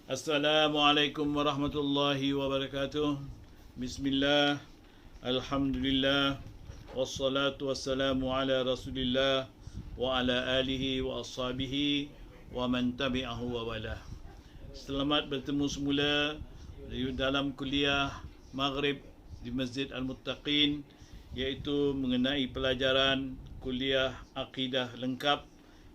Assalamualaikum warahmatullahi wabarakatuh. Bismillah, alhamdulillah, wassalatu wassalamu ala rasulillah wa ala alihi wa ashabihi wa man tabi'ahu wa wala. Selamat bertemu semula di dalam kuliah Maghrib di Masjid Al-Muttaqin, iaitu mengenai pelajaran kuliah Akidah Lengkap,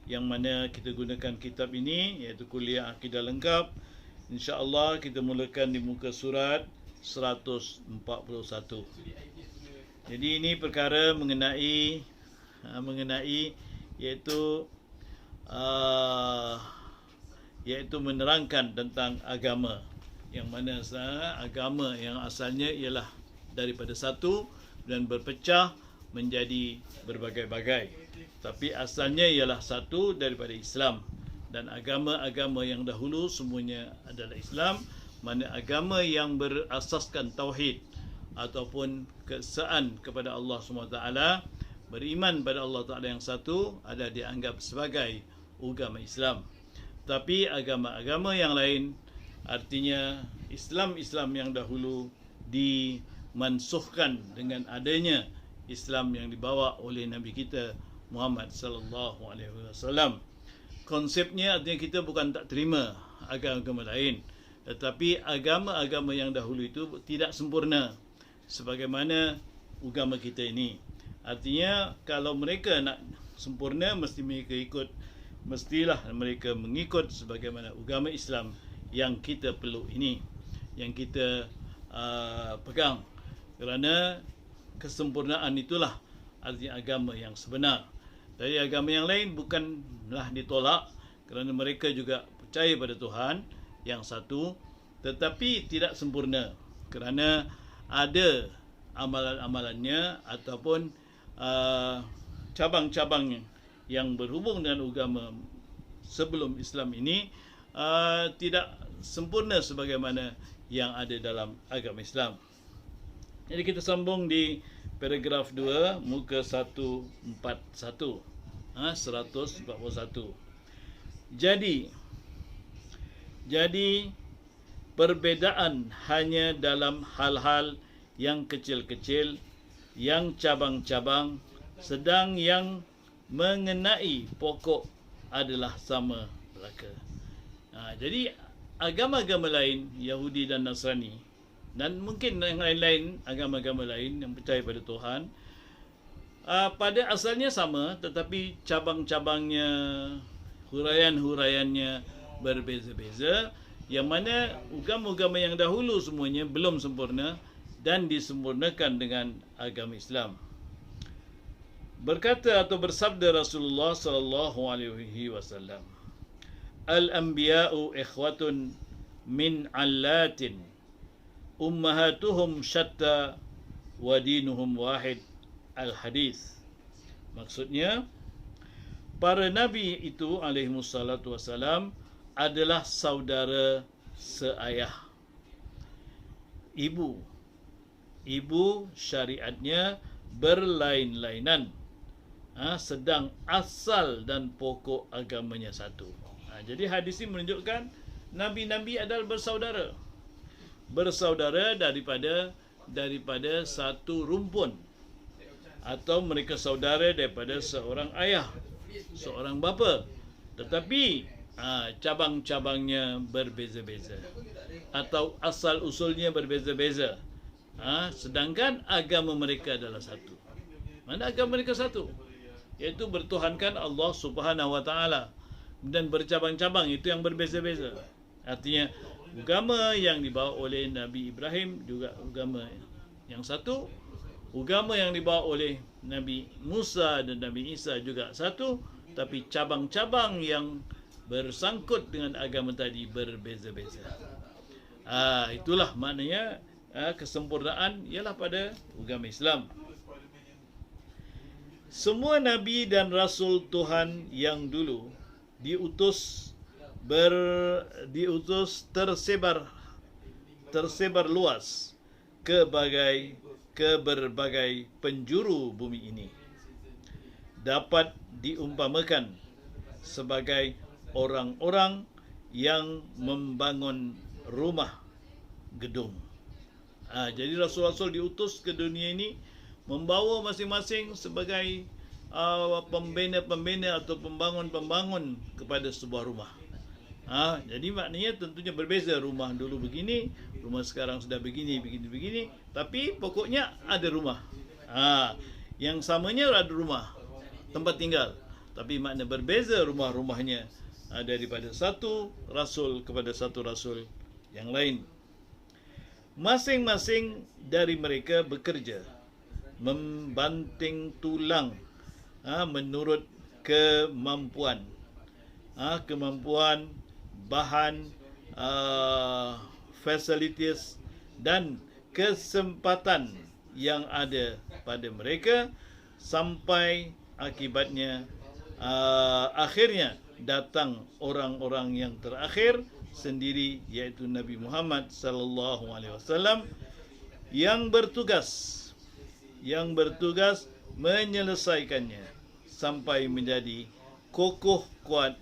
yang mana kita gunakan kitab ini, iaitu kuliah Akidah Lengkap. InsyaAllah kita mulakan di muka surat 141. Jadi ini perkara mengenai iaitu menerangkan tentang agama, yang mana agama yang asalnya ialah daripada satu dan berpecah menjadi berbagai-bagai, tapi asalnya ialah satu daripada Islam. Dan agama-agama yang dahulu semuanya adalah Islam, mana agama yang berasaskan tauhid ataupun keesaan kepada Allah SWT, beriman pada Allah Ta'ala yang satu, adalah dianggap sebagai agama Islam. Tapi agama-agama yang lain, artinya Islam-Islam yang dahulu, dimansuhkan dengan adanya Islam yang dibawa oleh Nabi kita Muhammad sallallahu alaihi wasallam. Konsepnya artinya kita bukan tak terima agama-agama lain, tetapi agama-agama yang dahulu itu tidak sempurna sebagaimana agama kita ini. Artinya kalau mereka nak sempurna, mestilah mereka mengikut sebagaimana agama Islam yang kita peluk ini, yang kita pegang, kerana kesempurnaan itulah artinya agama yang sebenar. Dari agama yang lain bukanlah ditolak, kerana mereka juga percaya pada Tuhan yang satu, tetapi tidak sempurna, kerana ada amalan-amalannya ataupun cabang-cabang yang berhubung dengan agama sebelum Islam ini tidak sempurna sebagaimana yang ada dalam agama Islam. Jadi kita sambung di paragraf 2 muka 141. 141. Jadi perbezaan hanya dalam hal-hal yang kecil-kecil, yang cabang-cabang, sedang yang mengenai pokok adalah sama belaka. Jadi agama-agama lain, Yahudi dan Nasrani, dan mungkin yang lain-lain, agama-agama lain yang percaya pada Tuhan, pada asalnya sama, tetapi cabang-cabangnya, huraian-huraiannya berbeza-beza, yang mana agama-agama yang dahulu semuanya belum sempurna dan disempurnakan dengan agama Islam. Berkata atau bersabda Rasulullah sallallahu alaihi wasallam, "Al-anbiya'u ikhwatun min 'allatin, ummahatuhum syatta wa dinuhum wahid." Al-Hadis. Maksudnya, para nabi itu alaihimussalatu wassalam adalah saudara seayah. Ibu syariatnya berlain-lainan, sedang asal dan pokok agamanya satu. Jadi hadis ini menunjukkan nabi-nabi adalah bersaudara daripada satu rumpun, atau mereka saudara daripada seorang ayah, seorang bapa, tetapi cabang-cabangnya berbeza-beza atau asal usulnya berbeza-beza, sedangkan agama mereka adalah satu. Mana agama mereka satu, iaitu bertuhankan Allah Subhanahu wa taala, dan bercabang-cabang itu yang berbeza-beza. Artinya agama yang dibawa oleh Nabi Ibrahim juga agama yang satu, agama yang dibawa oleh Nabi Musa dan Nabi Isa juga satu, tapi cabang-cabang yang bersangkut dengan agama tadi berbeza-beza. Itulah maknanya kesempurnaan ialah pada agama Islam. Semua Nabi dan Rasul Tuhan yang dulu diutus tersebar luas ke berbagai penjuru bumi ini, dapat diumpamakan sebagai orang-orang yang membangun rumah gedung. Jadi rasul-rasul diutus ke dunia ini membawa masing-masing sebagai pembina-pembina atau pembangun-pembangun kepada sebuah rumah. Jadi maknanya tentunya berbeza. Rumah dulu begini, rumah sekarang sudah begini, tapi pokoknya ada rumah. Yang samanya ada rumah, tempat tinggal, tapi makna berbeza rumah-rumahnya daripada satu rasul kepada satu rasul yang lain. Masing-masing dari mereka bekerja membanting tulang menurut kemampuan, bahan, facilities dan kesempatan yang ada pada mereka, sampai akibatnya akhirnya datang orang-orang yang terakhir sendiri, yaitu Nabi Muhammad sallallahu alaihi wasallam, yang bertugas menyelesaikannya sampai menjadi kokoh, kuat,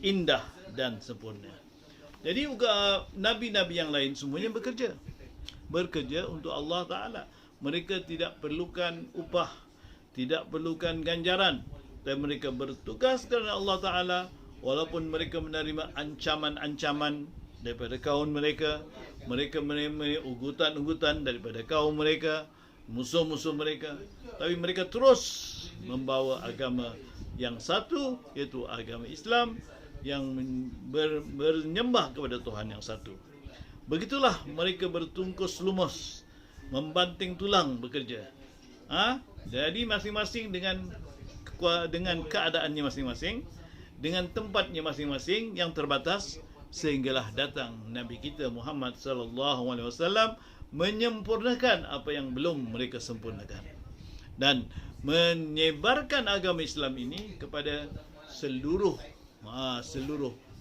indah dan sempurna. Jadi nabi-nabi yang lain semuanya bekerja untuk Allah Ta'ala. Mereka tidak perlukan upah, tidak perlukan ganjaran, dan mereka bertugas kerana Allah Ta'ala. Walaupun mereka menerima ancaman-ancaman daripada kaum mereka menerima ugutan-ugutan daripada kaum mereka, musuh-musuh mereka, tapi mereka terus membawa agama yang satu, iaitu agama Islam yang bernyembah kepada Tuhan yang satu. Begitulah mereka bertungkus lumus, membanting tulang bekerja. Jadi masing-masing dengan keadaannya masing-masing, dengan tempatnya masing-masing yang terbatas, sehinggalah datang Nabi kita Muhammad sallallahu alaihi wasallam menyempurnakan apa yang belum mereka sempurnakan dan menyebarkan agama Islam ini kepada seluruh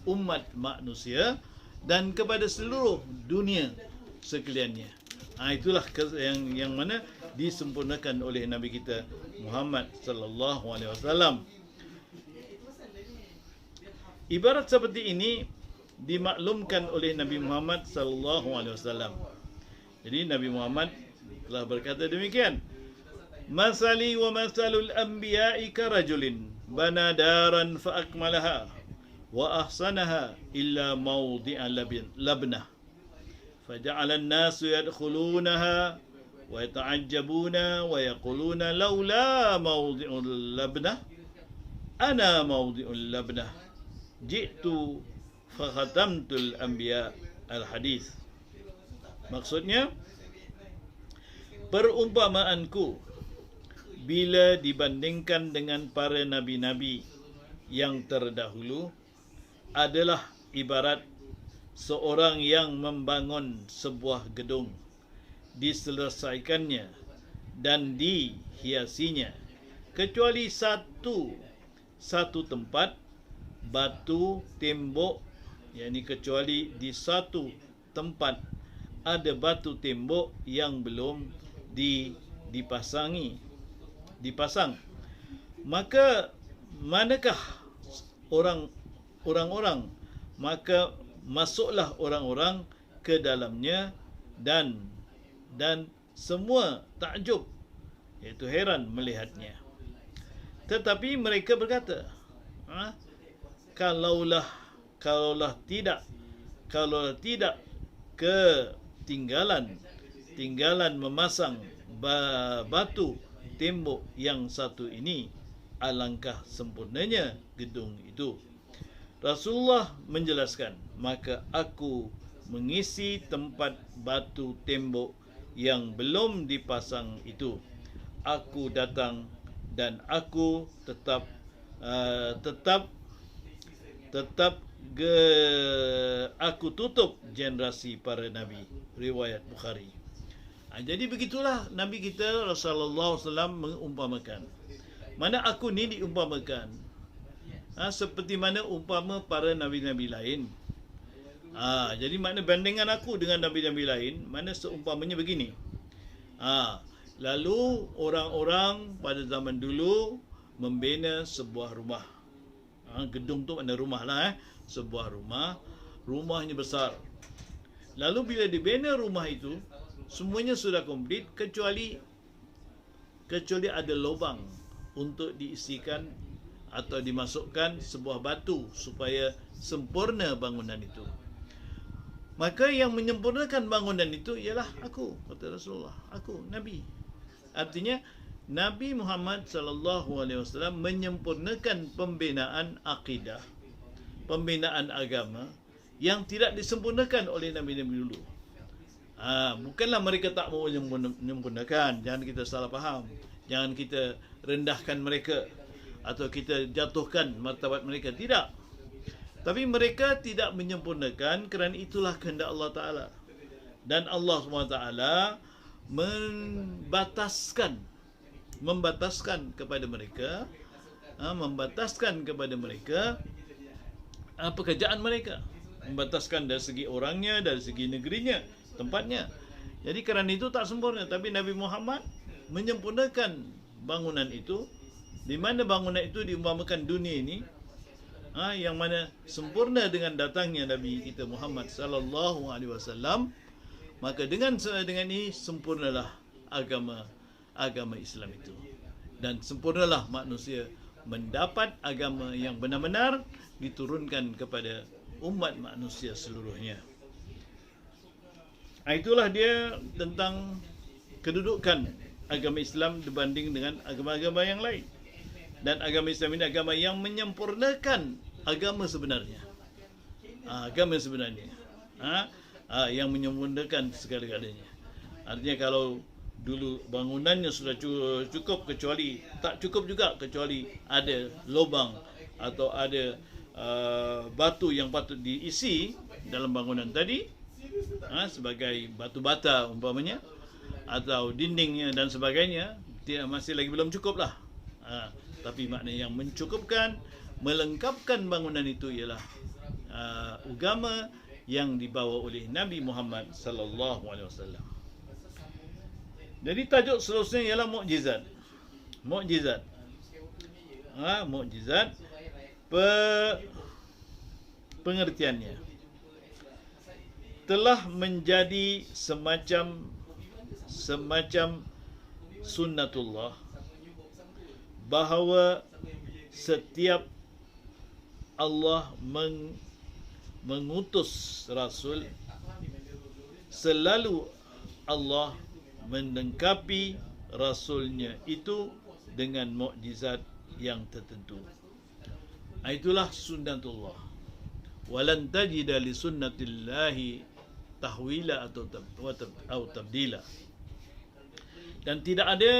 umat manusia dan kepada seluruh dunia sekaliannya. Itulah yang mana disempurnakan oleh Nabi kita Muhammad sallallahu alaihi wasallam. Ibarat seperti ini dimaklumkan oleh Nabi Muhammad sallallahu alaihi wasallam. Jadi Nabi Muhammad telah berkata demikian, "Masali wa masalul anbiya'i karajulin bana daran fa akmalaha wa ahsanaha illa mawdi'a labnah. Faja'ala an-nasu yadkhulunaha wa yata'ajjabuna wa yaquluna laula mawdi'ul labnah ana mawdi'ul labnah. Ji'tu fa khatamtul anbiya." Al-hadis. Maksudnya, perumpamaanku bila dibandingkan dengan para nabi-nabi yang terdahulu adalah ibarat seorang yang membangun sebuah gedung, diselesaikannya dan dihiasinya, kecuali satu tempat batu tembok, yakni kecuali di satu tempat ada batu tembok yang belum dipasang. Maka manakah orang-orang? Maka masuklah orang-orang ke dalamnya dan semua takjub, iaitu heran melihatnya. Tetapi mereka berkata, kalaulah tidak ketinggalan memasang batu tembok yang satu ini, alangkah sempurnanya gedung itu. Rasulullah menjelaskan, maka aku mengisi tempat batu tembok yang belum dipasang itu. Aku datang dan aku tetap aku tutup generasi para nabi. Riwayat Bukhari. Jadi begitulah Nabi kita Rasulullah SAW mengumpamakan. Mana aku ni diumpamakan seperti mana umpama para nabi-nabi lain. Jadi makna bandingan aku dengan nabi-nabi lain, mana seumpamanya begini. Lalu orang-orang pada zaman dulu membina sebuah rumah. Gedung tu makna rumah lah, sebuah rumah. Rumahnya besar. Lalu bila dibina rumah itu, semuanya sudah komplit kecuali ada lubang untuk diisikan atau dimasukkan sebuah batu supaya sempurna bangunan itu. Maka yang menyempurnakan bangunan itu ialah aku, kata Rasulullah. Aku, Nabi. Artinya Nabi Muhammad SAW menyempurnakan pembinaan akidah, pembinaan agama yang tidak disempurnakan oleh Nabi-Nabi dulu. Bukanlah mereka tak mau menyempurnakan. Jangan kita salah faham. Jangan kita rendahkan mereka atau kita jatuhkan martabat mereka. Tidak. Tapi mereka tidak menyempurnakan kerana itulah kehendak Allah Ta'ala. Dan Allah SWT membataskan kepada mereka pekerjaan mereka. Membataskan dari segi orangnya, dari segi negerinya, tempatnya. Jadi kerana itu tak sempurna. Tapi Nabi Muhammad menyempurnakan bangunan itu, di mana bangunan itu diumpamakan dunia ini, yang mana sempurna dengan datangnya Nabi kita Muhammad sallallahu alaihi wasallam. Maka dengan ini sempurnalah agama Islam itu, dan sempurnalah manusia mendapat agama yang benar-benar diturunkan kepada umat manusia seluruhnya. Itulah dia tentang kedudukan agama Islam dibanding dengan agama-agama yang lain. Dan agama Islam ini agama yang menyempurnakan agama sebenarnya. Agama sebenarnya. Yang menyempurnakan segala-galanya. Artinya kalau dulu bangunannya sudah cukup, tak cukup juga kecuali ada lubang atau ada batu yang patut diisi dalam bangunan tadi, sebagai batu bata umpamanya, atau dindingnya dan sebagainya, masih lagi belum cukup lah. Tapi makna yang mencukupkan, melengkapkan bangunan itu ialah agama yang dibawa oleh Nabi Muhammad sallallahu alaihi wasallam. Jadi tajuk seterusnya ialah mukjizat. Mukjizat. Mukjizat. Pengertiannya telah menjadi semacam sunnatullah, bahawa setiap Allah mengutus Rasul, selalu Allah melengkapi Rasulnya itu dengan mukjizat yang tertentu. Itulah sunnatullah. Walan tajida li sunnatillahi tahwila atau tabdila. Dan tidak ada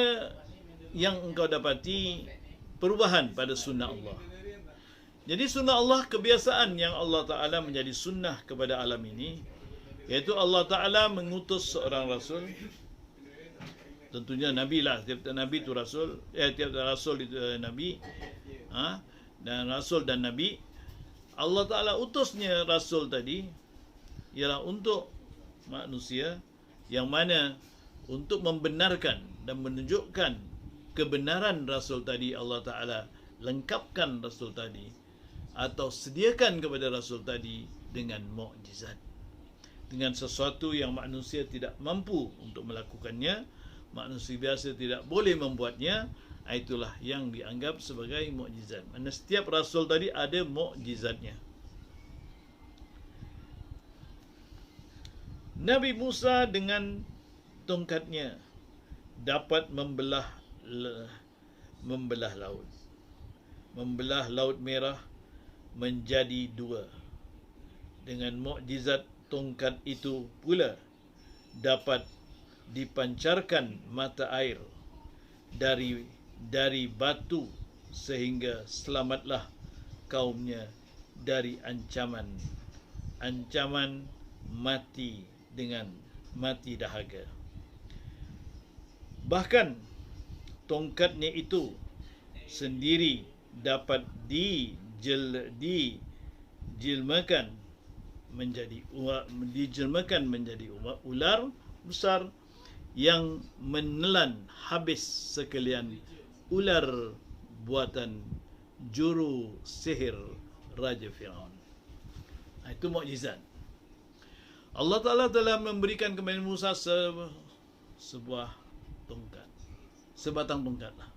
yang engkau dapati perubahan pada sunnah Allah. Jadi sunnah Allah, kebiasaan yang Allah Ta'ala menjadi sunnah kepada alam ini, iaitu Allah Ta'ala mengutus seorang Rasul. Tentunya Nabi lah, tiap Nabi itu Rasul, tiap Rasul itu Nabi, dan Rasul dan Nabi. Allah Ta'ala utusnya Rasul tadi ialah untuk manusia, yang mana untuk membenarkan dan menunjukkan kebenaran Rasul tadi, Allah Ta'ala lengkapkan Rasul tadi atau sediakan kepada Rasul tadi dengan mukjizat, dengan sesuatu yang manusia tidak mampu untuk melakukannya, manusia biasa tidak boleh membuatnya. Itulah yang dianggap sebagai mukjizat. Mana setiap Rasul tadi ada mukjizatnya. Nabi Musa dengan tongkatnya dapat membelah laut. Membelah Laut Merah menjadi dua. Dengan mukjizat tongkat itu pula dapat dipancarkan mata air dari batu, sehingga selamatlah kaumnya dari ancaman mati dengan mati dahaga. Bahkan tongkatnya itu sendiri dapat dijelmakan menjadi ular besar yang menelan habis sekalian ular buatan juru sihir Raja Firaun. Itu mukjizat. Allah Ta'ala telah memberikan kepada Musa sebuah tongkat. Sebatang tongkat lah.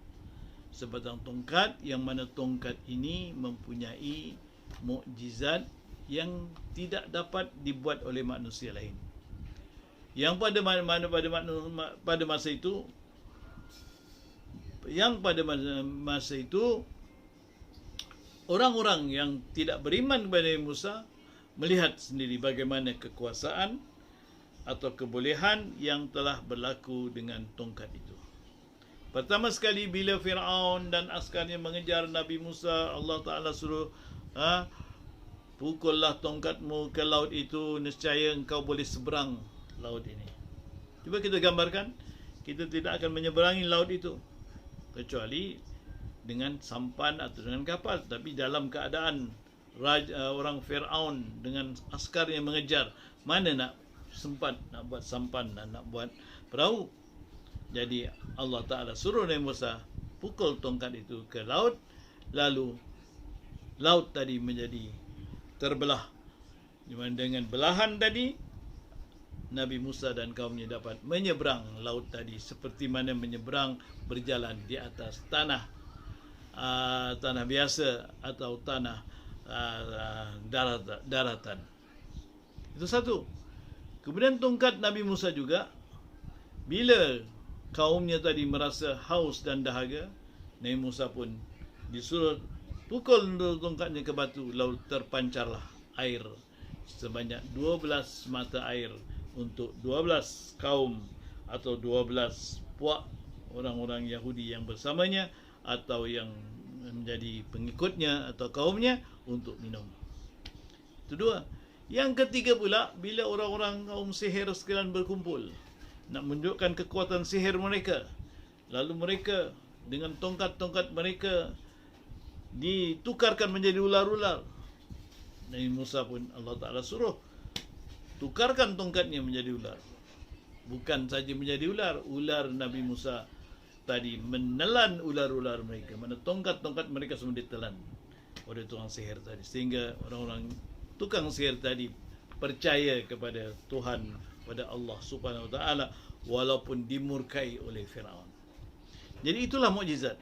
Sebatang tongkat yang mana tongkat ini mempunyai mukjizat yang tidak dapat dibuat oleh manusia lain. Yang pada masa itu orang-orang yang tidak beriman kepada Musa melihat sendiri bagaimana kekuasaan atau kebolehan yang telah berlaku dengan tongkat itu. Pertama sekali bila Firaun dan askarnya mengejar Nabi Musa, Allah Ta'ala suruh, pukullah tongkatmu ke laut itu, nescaya engkau boleh seberang laut ini. Cuba kita gambarkan, kita tidak akan menyeberangi laut itu kecuali dengan sampan atau dengan kapal. Tapi dalam keadaan orang Firaun dengan askar yang mengejar, mana nak sempat nak buat sampan dan nak buat perahu. Jadi Allah Ta'ala suruh Nabi Musa pukul tongkat itu ke laut, lalu laut tadi menjadi terbelah. Dengan belahan tadi, Nabi Musa dan kaumnya dapat menyeberang laut tadi seperti mana menyeberang berjalan di atas tanah biasa atau tanah daratan. Itu satu. Kemudian tongkat Nabi Musa juga, bila kaumnya tadi merasa haus dan dahaga, Nabi Musa pun disuruh pukul tongkatnya ke batu, lalu terpancarlah air sebanyak 12 mata air untuk 12 kaum atau 12 puak orang-orang Yahudi yang bersamanya atau yang menjadi pengikutnya atau kaumnya untuk minum. Itu dua. Yang ketiga pula, bila orang-orang kaum sihir sekalian berkumpul nak menunjukkan kekuatan sihir mereka, lalu mereka dengan tongkat-tongkat mereka ditukarkan menjadi ular-ular. Nabi Musa pun Allah Ta'ala suruh tukarkan tongkatnya menjadi ular. Bukan saja menjadi ular, ular Nabi Musa tadi menelan ular-ular mereka. Mana tongkat-tongkat mereka semua ditelan oleh tukang sihir tadi, sehingga orang-orang tukang sihir tadi percaya kepada Tuhan, pada Allah Subhanahu Wa Taala, walaupun dimurkai oleh Firaun. Jadi itulah mukjizat.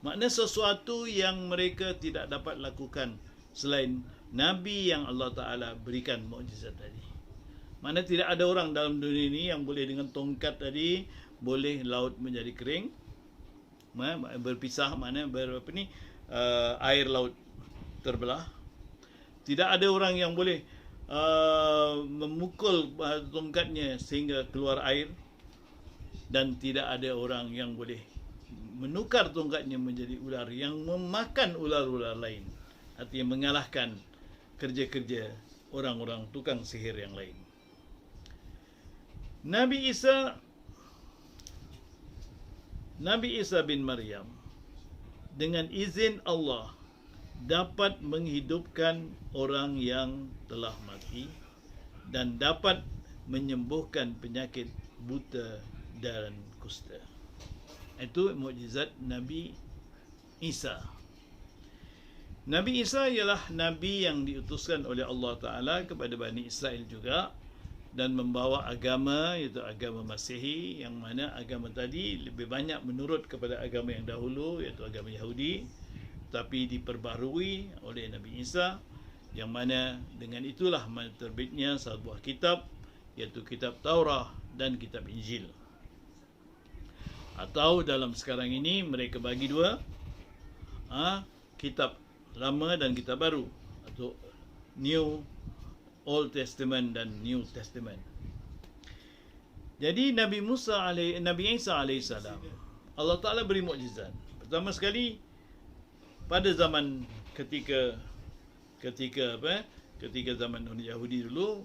Makna sesuatu yang mereka tidak dapat lakukan selain Nabi yang Allah Ta'ala berikan mukjizat tadi. Mana tidak ada orang dalam dunia ini yang boleh dengan tongkat tadi boleh laut menjadi kering, berpisah, air laut terbelah. Tidak ada orang yang boleh memukul tongkatnya sehingga keluar air, dan tidak ada orang yang boleh menukar tongkatnya menjadi ular yang memakan ular-ular lain, artinya mengalahkan kerja-kerja orang-orang tukang sihir yang lain. Nabi Isa bin Maryam dengan izin Allah dapat menghidupkan orang yang telah mati dan dapat menyembuhkan penyakit buta dan kusta. Itu mukjizat Nabi Isa. Nabi Isa ialah Nabi yang diutuskan oleh Allah Ta'ala kepada Bani Israel juga, dan membawa agama, iaitu agama Masihi, yang mana agama tadi lebih banyak menurut kepada agama yang dahulu, iaitu agama Yahudi, tapi diperbaharui oleh Nabi Isa, yang mana dengan itulah terbitnya sebuah kitab, iaitu kitab Taurah dan kitab Injil. Atau dalam sekarang ini mereka bagi dua, kitab lama dan kitab baru, atau Old Testament dan New Testament. Jadi Nabi Isa alaihissalam, Allah Ta'ala beri mukjizat. Pertama sekali, pada zaman ketika zaman Yahudi dulu,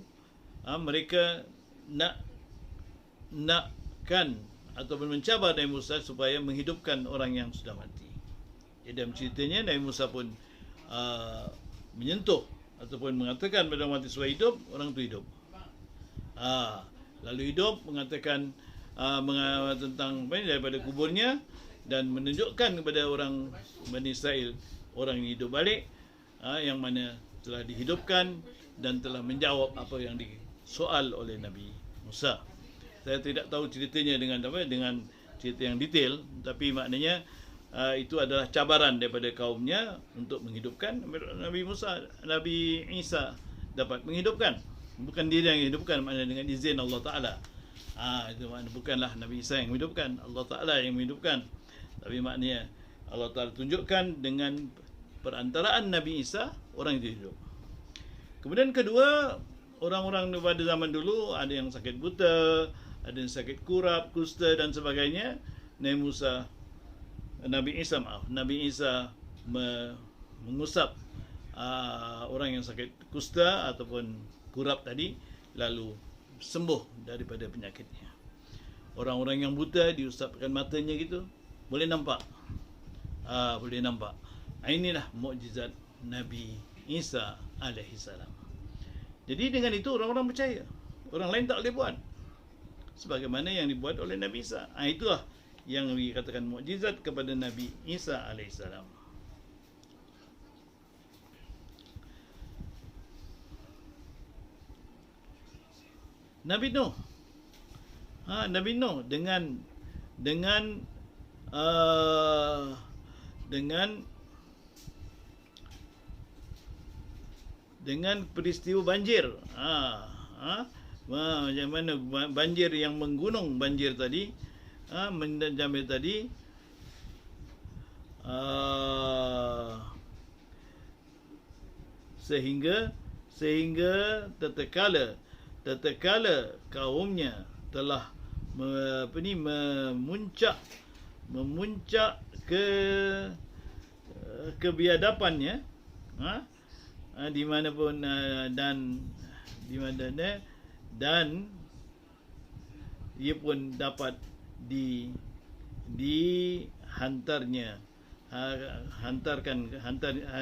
mereka nakkan ataupun mencabar Nabi Musa supaya menghidupkan orang yang sudah mati. Jadi dalam ceritanya Nabi Musa pun menyentuh ataupun mengatakan pada orang mati supaya hidup, orang itu hidup. Lalu hidup, mengatakan tentang daripada kuburnya, dan menunjukkan kepada orang Bani Israel orang yang hidup balik, yang mana telah dihidupkan dan telah menjawab apa yang disoal oleh Nabi Musa. Saya tidak tahu ceritanya dengan cerita yang detail, tapi maknanya itu adalah cabaran daripada kaumnya untuk menghidupkan. Nabi Isa dapat menghidupkan, bukan dia yang menghidupkan, maknanya dengan izin Allah Ta'ala. Itu maknanya bukanlah Nabi Isa yang menghidupkan, Allah Ta'ala yang menghidupkan. Tapi maknanya Allah Ta'ala tunjukkan dengan perantaraan Nabi Isa orang itu hidup. Kemudian kedua, orang-orang pada zaman dulu ada yang sakit buta, ada yang sakit kurap, kusta dan sebagainya. Nabi Isa mengusap orang yang sakit kusta ataupun kurap tadi, lalu sembuh daripada penyakitnya. Orang-orang yang buta diusapkan matanya gitu, boleh nampak. Boleh nampak. Inilah mukjizat Nabi Isa alaihissalam. Jadi dengan itu orang-orang percaya. Orang lain tak boleh buat sebagaimana yang dibuat oleh Nabi Isa. Itulah yang dikatakan mukjizat kepada Nabi Isa alaihissalam. Nabi Nuh. Nabi Nuh dengan peristiwa banjir. Macam mana banjir yang menggunung, banjir tadi, menjambil tadi, sehingga tatkala kaumnya telah memuncak ke kebiadapannya, di mana pun, dan ia pun dapat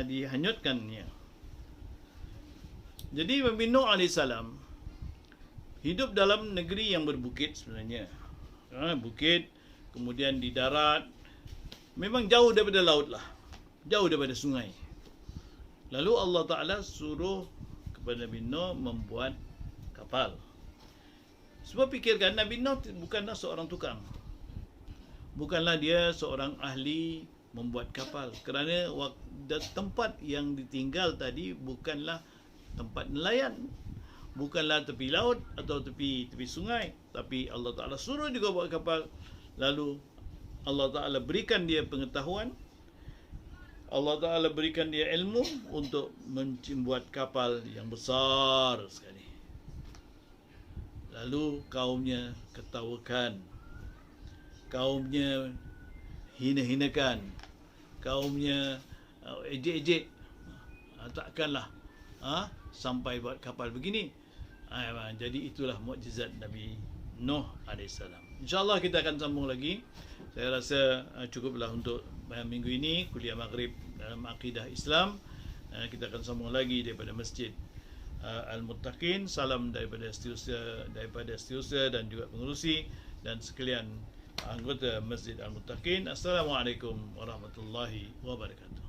dihanyutkannya. Jadi Nabi Nuh alaihissalam hidup dalam negeri yang berbukit sebenarnya. Bukit, kemudian di darat, memang jauh daripada laut lah, jauh daripada sungai. Lalu Allah Ta'ala suruh kepada Nabi Nuh membuat kapal. Sebab fikirkan Nabi Nuh bukanlah seorang tukang, bukanlah dia seorang ahli membuat kapal, kerana tempat yang ditinggal tadi bukanlah tempat nelayan, bukanlah tepi laut atau tepi sungai, tapi Allah Ta'ala suruh juga buat kapal. Lalu Allah Ta'ala berikan dia pengetahuan, Allah Ta'ala berikan dia ilmu untuk membuat kapal yang besar sekali. Lalu kaumnya ketawakan, kaumnya hina-hinakan, kaumnya ejek-ejek, takkanlah sampai buat kapal begini. Jadi itulah mukjizat Nabi Nuh alaihissalam. InsyaAllah kita akan sambung lagi. Saya rasa cukuplah untuk minggu ini kuliah maghrib dalam akidah Islam. Kita akan sambung lagi daripada Masjid Al-Muttaqin. Salam daripada setiausaha dan juga pengerusi dan sekalian anggota Masjid Al-Muttaqin. Assalamualaikum warahmatullahi wabarakatuh.